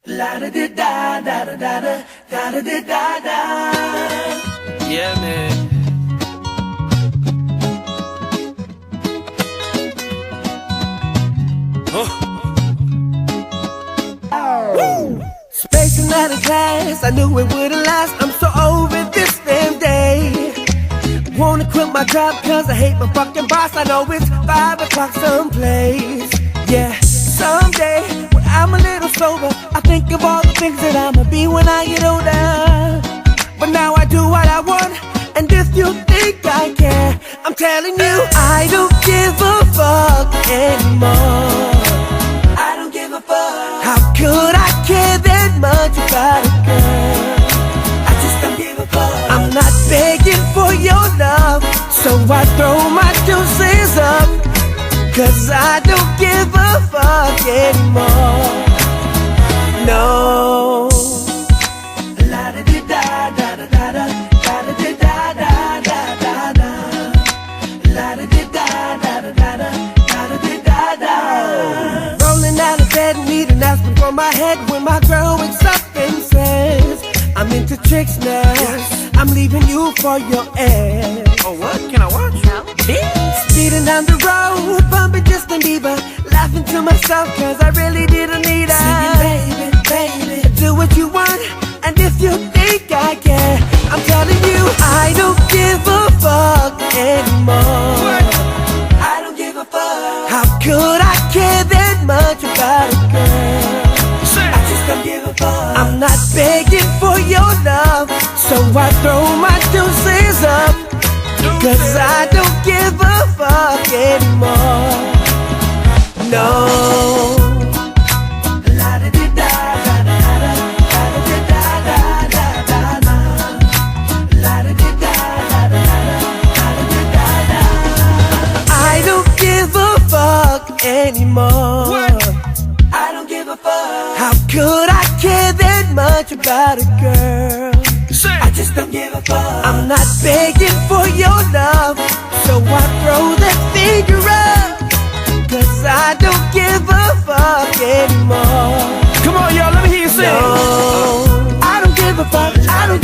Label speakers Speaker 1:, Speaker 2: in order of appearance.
Speaker 1: La da da da da da da da da da da da. Yeah, man. Spacing out of class, I knew it wouldn't last. I'm so over this damn day. Wanna quit my job cause I hate my fucking boss. I know it's 5 o'clock someplace. Yeah, someday when I'm a little sober, I think of all the things that I'ma be when I get older. But now I do what I want, and if you think I care, I'm telling you I don't give a fuck anymore. I don't give a fuck. How could I care that much about a girl? I just don't give a fuck. I'm not begging for your love, so I throw my deuces up, cause I don't give a fuck anymore. No. La da da da da da da da da da da da da. La da da da da da da da da da. Rolling out of bed, need an aspirin for my head when my girl wakes up and says, I'm into tricks now. Yes. I'm leaving you for your ex.
Speaker 2: Oh, what? Can I watch?
Speaker 3: No.
Speaker 1: Speeding down the road, bumping Justin Bieber, laughing to myself cause I really didn't need her. Singing, baby, baby, do what you want, and if you think I care, I'm telling you I don't give a fuck anymore.
Speaker 2: What?
Speaker 1: I don't give a fuck. How could I care that much about a girl? I just don't give a fuck. I'm not begging for your love, so I throw my deuces up, cause I don't give a fuck anymore. No. La da da da da da da da da da da da. La da da da da da da da. I don't give a fuck anymore.
Speaker 2: What?
Speaker 1: I don't give a fuck. How could I care that much about a girl? I just don't give a fuck. I'm not begging for your love, so I throw that finger up, cause I don't give a fuck anymore.
Speaker 2: Come on, y'all, let me hear you sing.
Speaker 1: No, I don't give a fuck. I don't